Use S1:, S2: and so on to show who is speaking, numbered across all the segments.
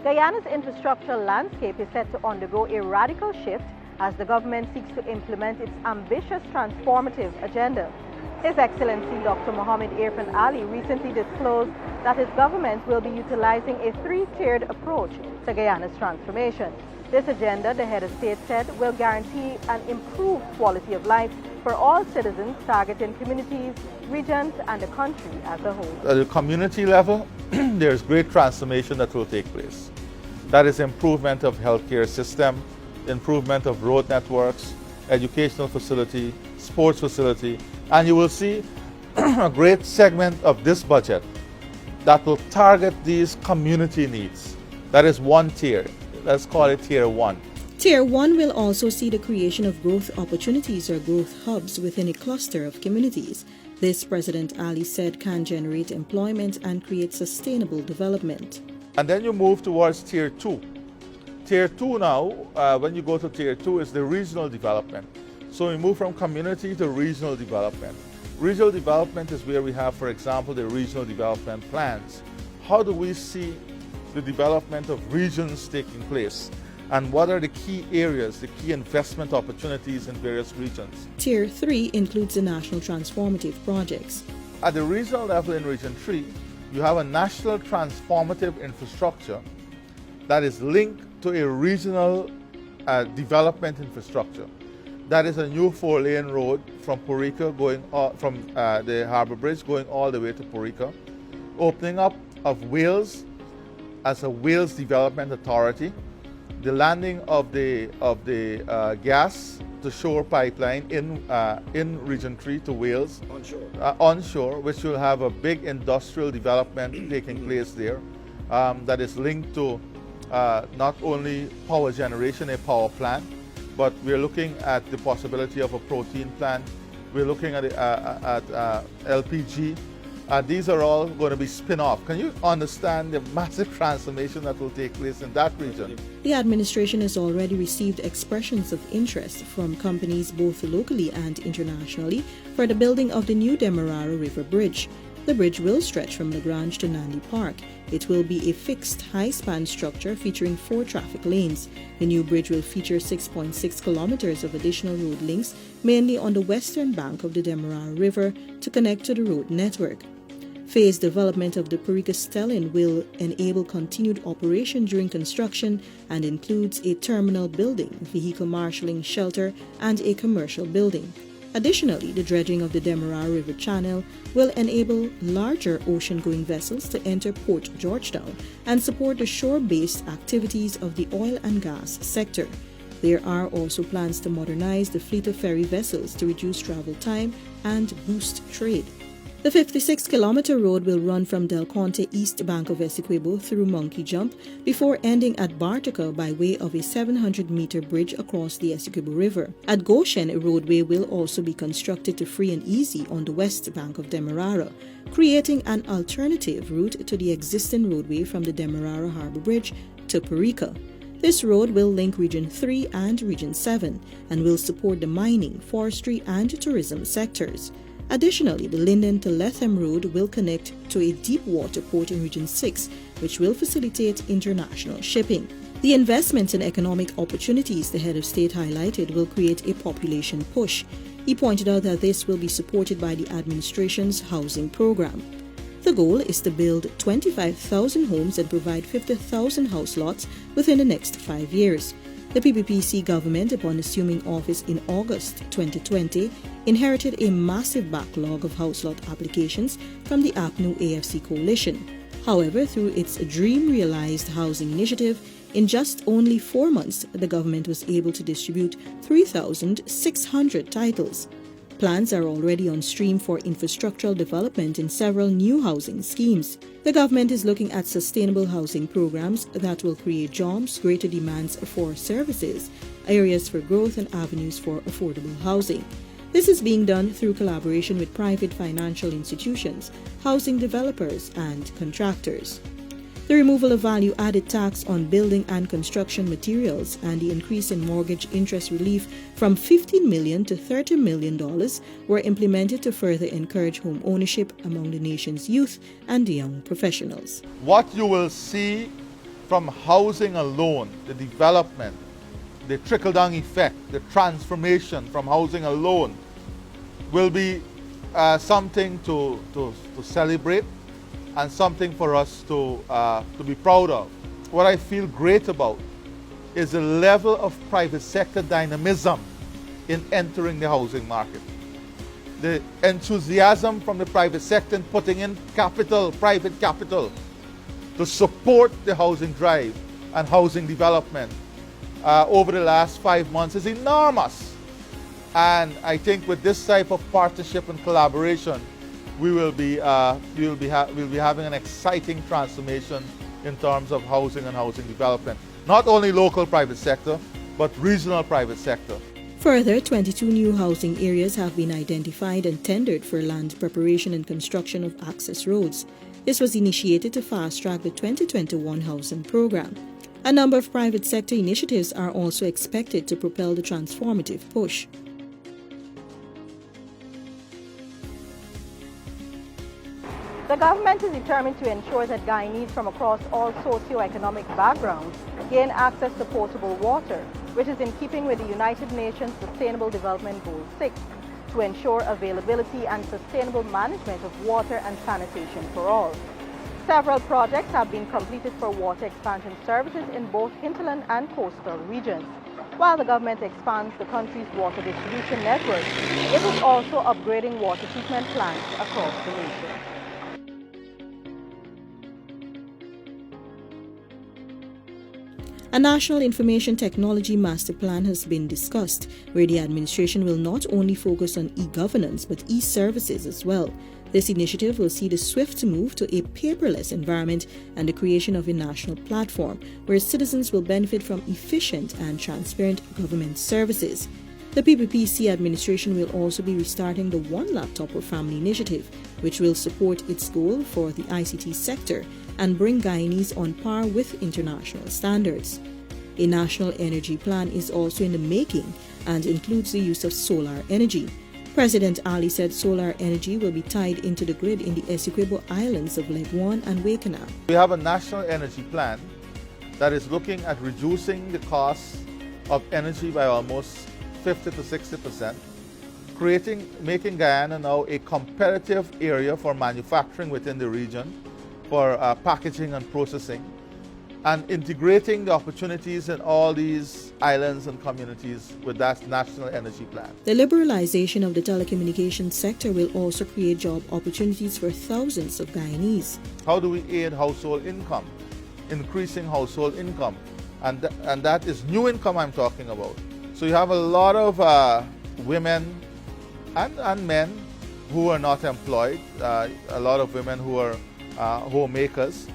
S1: Guyana's infrastructural landscape is set to undergo a radical shift as the government seeks to implement its ambitious transformative agenda. His Excellency Dr. Mohammed Irfaan Ali recently disclosed that his government will be utilizing a three-tiered approach to Guyana's transformation. This agenda, the head of state said, will guarantee an improved quality of life for all citizens, targeting communities, regions, and the country as a whole.
S2: At the community level, there's great transformation that will take place. That is improvement of healthcare system, improvement of road networks, educational facility, sports facility, and you will see a great segment of this budget that will target these community needs. That is one tier. Let's call it Tier 1.
S3: Tier 1 will also see the creation of growth opportunities or growth hubs within a cluster of communities. This, President Ali said, can generate employment and create sustainable development.
S2: And then you move towards Tier 2. Tier 2 now, when you go to Tier 2, is the regional development. So we move from community to regional development. Regional development is where we have, for example, the regional development plans. How do we see the development of regions taking place? And what are the key areas, the key investment opportunities in various regions?
S3: Tier 3 includes the national transformative projects.
S2: At the regional level in Region 3, you have a national transformative infrastructure that is linked to a regional development infrastructure. That is a new 4-lane road from Purika going from the Harbour Bridge going all the way to Purika, opening up of Wales as a Wales Development Authority, the landing of the gas to shore pipeline in Region 3 to Wales, onshore, which will have a big industrial development taking place there that is linked to not only power generation, a power plant, but we're looking at the possibility of a protein plant. We're looking at LPG. These are all going to be spin-off. Can you understand the massive transformation that will take place in that region?
S3: The administration has already received expressions of interest from companies both locally and internationally for the building of the new Demerara River Bridge. The bridge will stretch from Lagrange to Nandi Park. It will be a fixed high-span structure featuring 4 traffic lanes. The new bridge will feature 6.6 kilometers of additional road links, mainly on the western bank of the Demerara River, to connect to the road network. Phased development of the Purika Stelline will enable continued operation during construction and includes a terminal building, vehicle marshalling shelter, and a commercial building. Additionally, the dredging of the Demerara River Channel will enable larger ocean-going vessels to enter Port Georgetown and support the shore-based activities of the oil and gas sector. There are also plans to modernize the fleet of ferry vessels to reduce travel time and boost trade. The 56-kilometer road will run from Del Conte east bank of Essequibo through Monkey Jump before ending at Bartica by way of a 700-meter bridge across the Essequibo River. At Goshen, a roadway will also be constructed to free and easy on the west bank of Demerara, creating an alternative route to the existing roadway from the Demerara Harbour Bridge to Purika. This road will link Region 3 and Region 7 and will support the mining, forestry, and tourism sectors. Additionally, the Linden to Lethem Road will connect to a deep water port in Region 6, which will facilitate international shipping. The investments and economic opportunities the head of state highlighted will create a population push. He pointed out that this will be supported by the administration's housing program. The goal is to build 25,000 homes and provide 50,000 house lots within the next 5 years. The PPPC government, upon assuming office in August 2020, inherited a massive backlog of house lot applications from the APNU AFC coalition. However, through its Dream Realized Housing Initiative, in just only 4 months, the government was able to distribute 3,600 titles. Plans are already on stream for infrastructural development in several new housing schemes. The government is looking at sustainable housing programs that will create jobs, greater demands for services, areas for growth, and avenues for affordable housing. This is being done through collaboration with private financial institutions, housing developers, and contractors. The removal of value-added tax on building and construction materials and the increase in mortgage interest relief from $15 million to $30 million were implemented to further encourage home ownership among the nation's youth and young professionals.
S2: What you will see from housing alone, the development, the trickle-down effect, the transformation from housing alone will be something to celebrate and something for us to be proud of. What I feel great about is the level of private sector dynamism in entering the housing market. The enthusiasm from the private sector in putting in capital, private capital, to support the housing drive and housing development over the last 5 months is enormous. And I think with this type of partnership and collaboration, we'll be having an exciting transformation in terms of housing and housing development. Not only local private sector, but regional private sector.
S3: Further, 22 new housing areas have been identified and tendered for land preparation and construction of access roads. This was initiated to fast-track the 2021 housing program. A number of private sector initiatives are also expected to propel the transformative push.
S1: The government is determined to ensure that Guyanese from across all socio-economic backgrounds gain access to potable water, which is in keeping with the United Nations Sustainable Development Goal 6, to ensure availability and sustainable management of water and sanitation for all. Several projects have been completed for water expansion services in both hinterland and coastal regions. While the government expands the country's water distribution network, it is also upgrading water treatment plants across the nation.
S3: A National Information Technology Master Plan has been discussed, where the administration will not only focus on e-governance but e-services as well. This initiative will see the swift move to a paperless environment and the creation of a national platform where citizens will benefit from efficient and transparent government services. The PPPC administration will also be restarting the One Laptop per Family initiative, which will support its goal for the ICT sector and bring Guyanese on par with international standards. A national energy plan is also in the making and includes the use of solar energy. President Ali said solar energy will be tied into the grid in the Essequibo Islands of Leguan and Wakena.
S2: We have a national energy plan that is looking at reducing the cost of energy by almost 50 to 60%, making Guyana now a competitive area for manufacturing within the region, for packaging and processing, and integrating the opportunities in all these islands and communities with that national energy plan.
S3: The liberalization of the telecommunications sector will also create job opportunities for thousands of Guyanese.
S2: How do we aid household income, increasing household income? And that is new income I'm talking about. So you have a lot of women and men who are not employed, a lot of women who are homemakers.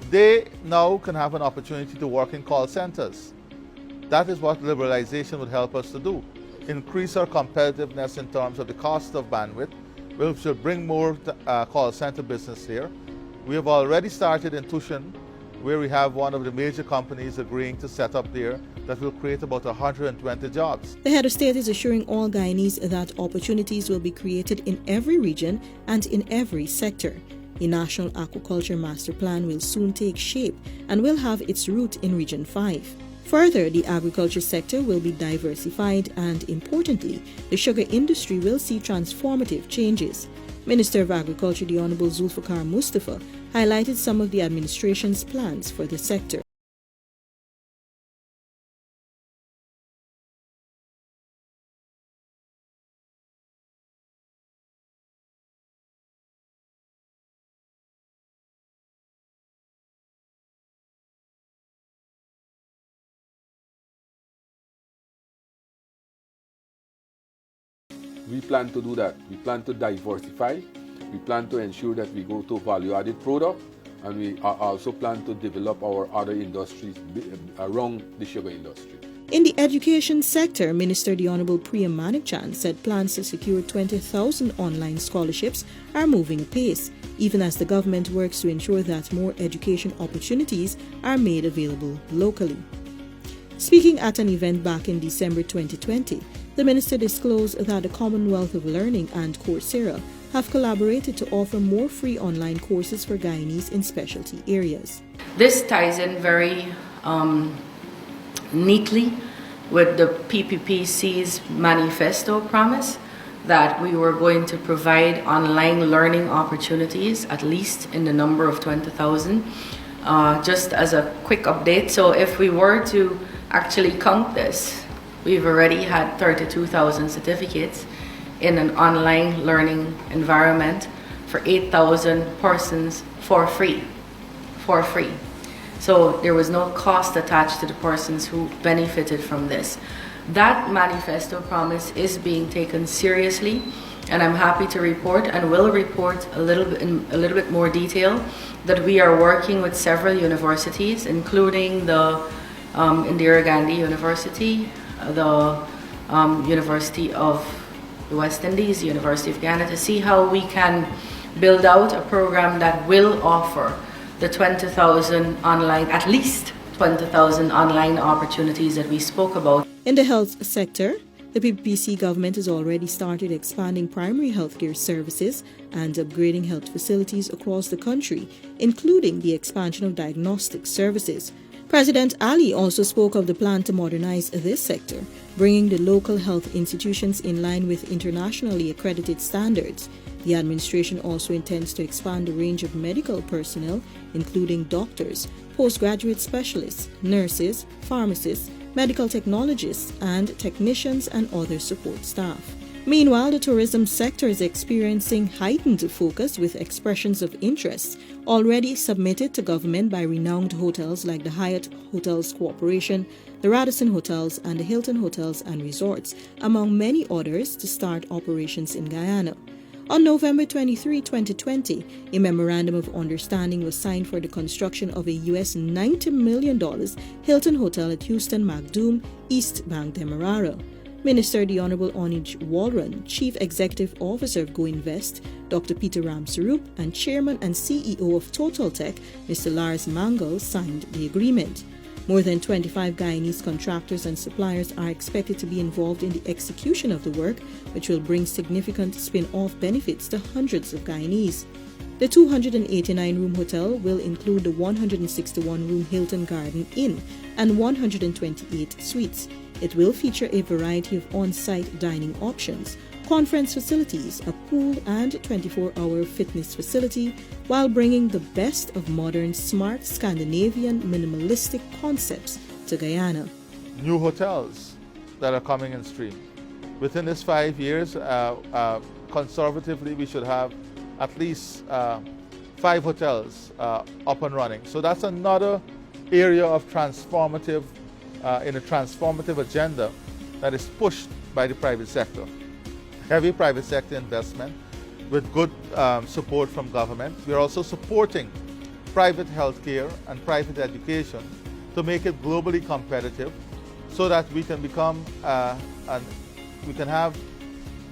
S2: They now can have an opportunity to work in call centers. That is what liberalization would help us to do. Increase our competitiveness in terms of the cost of bandwidth, which will bring more call center business here. We have already started in Tushan, where we have one of the major companies agreeing to set up there that will create about 120 jobs.
S3: The head of state is assuring all Guyanese that opportunities will be created in every region and in every sector. A national aquaculture master plan will soon take shape and will have its root in Region 5. Further, the agriculture sector will be diversified and, importantly, the sugar industry will see transformative changes. Minister of Agriculture, the Honorable Zulfikar Mustafa, highlighted some of the administration's plans for the sector.
S4: We plan to do that. We plan to diversify. We plan to ensure that we go to value-added product, and we also plan to develop our other industries around the sugar industry.
S3: In the education sector, Minister the Honorable Priya Manikchand said plans to secure 20,000 online scholarships are moving apace, even as the government works to ensure that more education opportunities are made available locally. Speaking at an event back in December 2020, the minister disclosed that the Commonwealth of Learning and Coursera have collaborated to offer more free online courses for Guyanese in specialty areas.
S5: This ties in very neatly with the PPPC's manifesto promise that we were going to provide online learning opportunities, at least in the number of 20,000. Just as a quick update, so if we were to actually count this, we've already had 32,000 certificates in an online learning environment for 8,000 persons for free. So there was no cost attached to the persons who benefited from this. That manifesto promise is being taken seriously, and I'm happy to report, and will report a little bit more detail, that we are working with several universities, including the Indira Gandhi University, the University of the West Indies, University of Guyana, to see how we can build out a program that will offer the 20,000 online, at least 20,000 online opportunities that we spoke about.
S3: In the health sector, the PPPC government has already started expanding primary healthcare services and upgrading health facilities across the country, including the expansion of diagnostic services. President Ali also spoke of the plan to modernize this sector, bringing the local health institutions in line with internationally accredited standards. The administration also intends to expand the range of medical personnel, including doctors, postgraduate specialists, nurses, pharmacists, medical technologists, and technicians and other support staff. Meanwhile, the tourism sector is experiencing heightened focus with expressions of interest already submitted to government by renowned hotels like the Hyatt Hotels Corporation, the Radisson Hotels, and the Hilton Hotels and Resorts, among many others, to start operations in Guyana. On November 23, 2020, a memorandum of understanding was signed for the construction of a US $90 million Hilton Hotel at Houston Macdoom, East Bank, Demerara. Minister the Honorable Onij Walron, Chief Executive Officer of Go Invest, Dr. Peter Ramsarup, and Chairman and CEO of Total Tech, Mr. Lars Mangal, signed the agreement. More than 25 Guyanese contractors and suppliers are expected to be involved in the execution of the work, which will bring significant spin-off benefits to hundreds of Guyanese. The 289-room hotel will include the 161-room Hilton Garden Inn and 128 suites. It will feature a variety of on-site dining options, conference facilities, a pool, and 24-hour fitness facility, while bringing the best of modern, smart, Scandinavian, minimalistic concepts to Guyana.
S2: New hotels that are coming in stream. Within this 5 years, conservatively, we should have at least 5 hotels up and running. So that's another area of transformative, in a transformative agenda that is pushed by the private sector. Heavy private sector investment with good support from government. We are also supporting private healthcare and private education to make it globally competitive so that we can become and we can have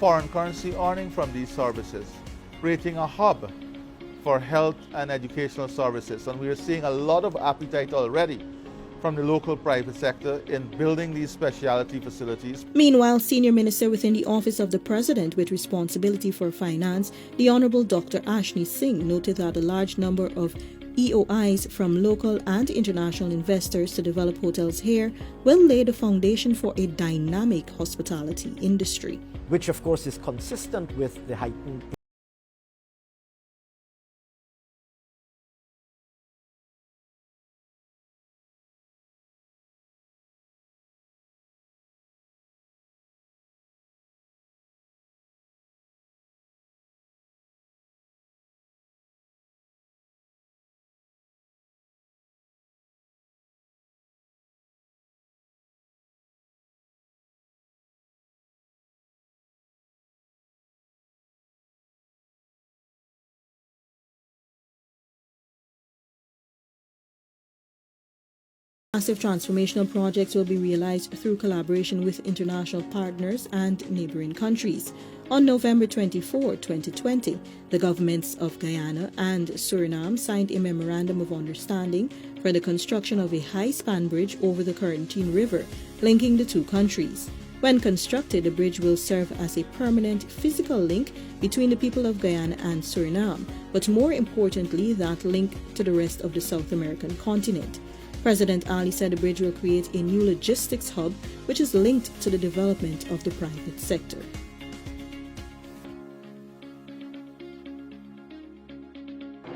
S2: foreign currency earning from these services, creating a hub for health and educational services. And we are seeing a lot of appetite already from the local private sector in building these specialty facilities.
S3: Meanwhile, Senior Minister within the Office of the President with responsibility for finance, the Honorable Dr. Ashni Singh, noted that a large number of EOIs from local and international investors to develop hotels here will lay the foundation for a dynamic hospitality industry.
S6: Which of course is consistent with the heightened
S3: Massive transformational projects will be realized through collaboration with international partners and neighboring countries. On November 24, 2020, the governments of Guyana and Suriname signed a memorandum of understanding for the construction of a high-span bridge over the Corentyne River, linking the two countries. When constructed, the bridge will serve as a permanent physical link between the people of Guyana and Suriname, but more importantly, that link to the rest of the South American continent. President Ali said the bridge will create a new logistics hub which is linked to the development of the private sector.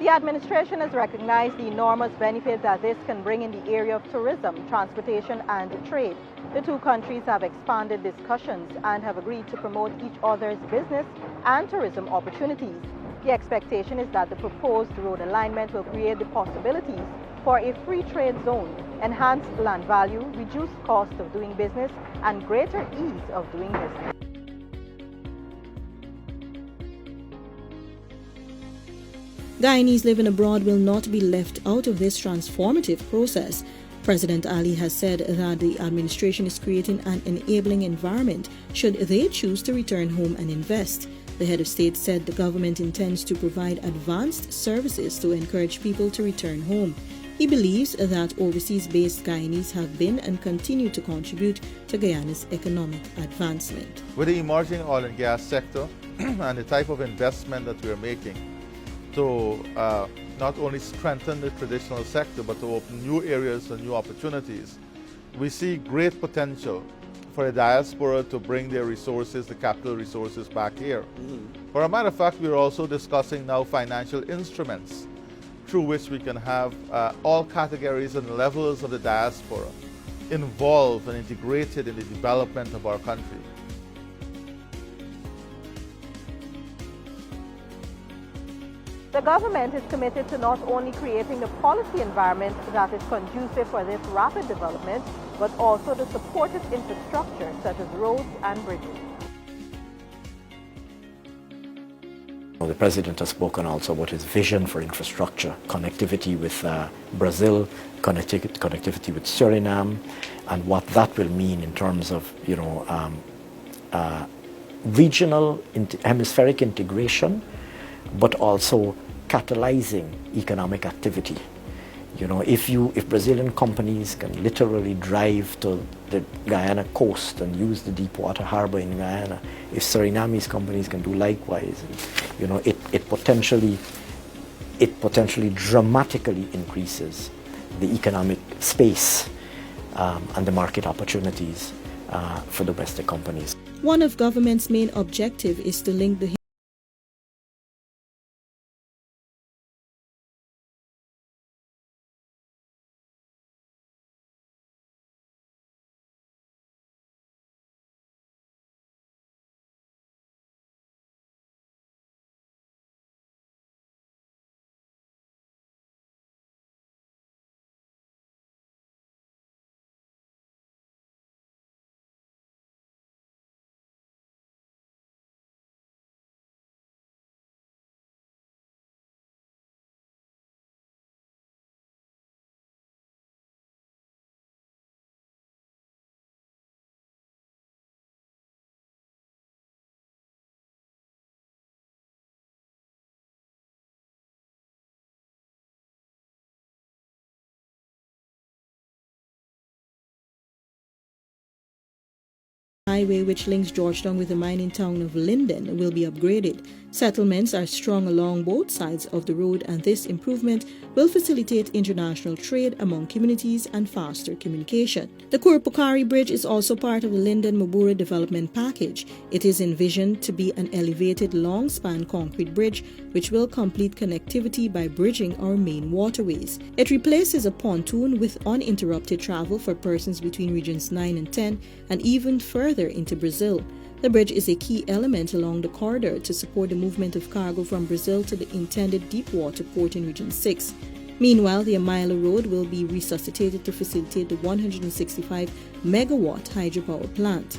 S1: The administration has recognized the enormous benefit that this can bring in the area of tourism, transportation and trade. The two countries have expanded discussions and have agreed to promote each other's business and tourism opportunities. The expectation is that the proposed road alignment will create the possibilities for a free trade zone, enhanced land value, reduced cost of doing business, and greater ease of doing business.
S3: Guyanese living abroad will not be left out of this transformative process. President Ali has said that the administration is creating an enabling environment should they choose to return home and invest. The head of state said the government intends to provide advanced services to encourage people to return home. He believes that overseas-based Guyanese have been and continue to contribute to Guyana's economic advancement.
S2: With the emerging oil and gas sector and the type of investment that we are making to not only strengthen the traditional sector but to open new areas and new opportunities, we see great potential for the diaspora to bring their resources, the capital resources, back here. For a matter of fact, we're also discussing now financial instruments through which we can have all categories and levels of the diaspora involved and integrated in the development of our country.
S1: The government is committed to not only creating a policy environment that is conducive for this rapid development, but also the supportive infrastructure such as roads and bridges.
S6: The President has spoken also about his vision for infrastructure, connectivity with Brazil, connectivity with Suriname, and what that will mean in terms of, regional hemispheric integration, but also catalyzing economic activity. If Brazilian companies can literally drive to the Guyana coast and use the deep water harbor in Guyana, if Surinamese companies can do likewise, it potentially dramatically increases the economic space and the market opportunities for domestic companies.
S3: One of government's main objectives is to link the highway which links Georgetown with the mining town of Linden will be upgraded. Settlements are strung along both sides of the road, and this improvement will facilitate international trade among communities and faster communication. The Kurpukari Bridge is also part of the Linden-Mabura development package. It is envisioned to be an elevated long-span concrete bridge which will complete connectivity by bridging our main waterways. It replaces a pontoon with uninterrupted travel for persons between regions 9 and 10 and even further into Brazil. The bridge is a key element along the corridor to support the movement of cargo from Brazil to the intended deep-water port in Region 6. Meanwhile, the Amaila Road will be resuscitated to facilitate the 165-megawatt hydropower plant.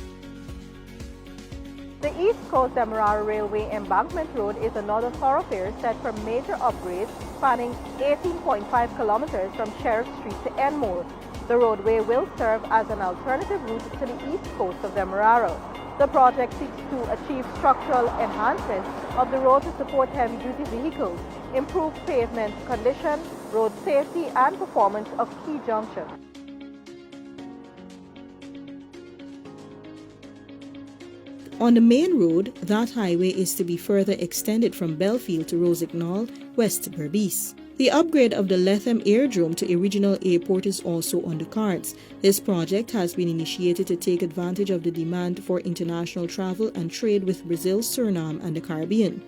S1: The East Coast Demerara Railway Embankment Road is another thoroughfare set for major upgrades spanning 18.5 kilometers from Sheriff Street to Enmore. The roadway will serve as an alternative route to the east coast of Demerara. The project seeks to achieve structural enhancements of the road to support heavy-duty vehicles, improve pavement condition, road safety, and performance of key junctions.
S3: On the main road, that highway is to be further extended from Belfield to Rosignol, west Berbice. The upgrade of the Lethem Airdrome to a regional airport is also on the cards. This project has been initiated to take advantage of the demand for international travel and trade with Brazil, Suriname, and the Caribbean.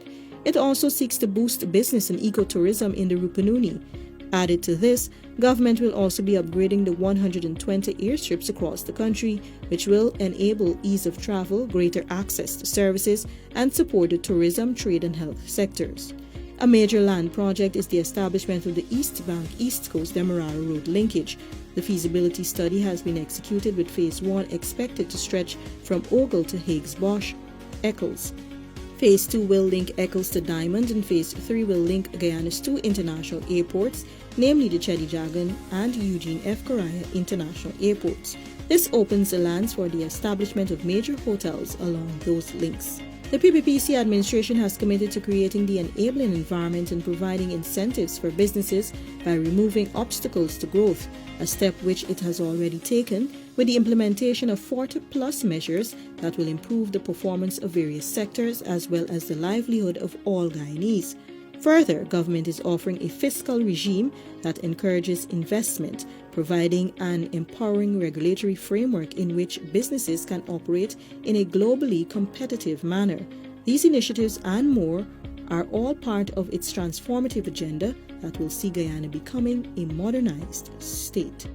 S3: It also seeks to boost business and ecotourism in the Rupununi. Added to this, government will also be upgrading the 120 airstrips across the country, which will enable ease of travel, greater access to services, and support the tourism, trade, and health sectors. A major land project is the establishment of the East Bank East Coast Demerara Road linkage. The feasibility study has been executed with Phase 1 expected to stretch from Ogle to Higgs-Bosch, Eccles. Phase 2 will link Eccles to Diamond, and Phase 3 will link Guyana's 2 international airports, namely the Chedijagan and Eugene F. Correa International Airports. This opens the lands for the establishment of major hotels along those links. The PPPC administration has committed to creating the enabling environment and providing incentives for businesses by removing obstacles to growth, a step which it has already taken with the implementation of 40+ measures that will improve the performance of various sectors as well as the livelihood of all Guyanese. Further, government is offering a fiscal regime that encourages investment, providing an empowering regulatory framework in which businesses can operate in a globally competitive manner. These initiatives and more are all part of its transformative agenda that will see Guyana becoming a modernized state.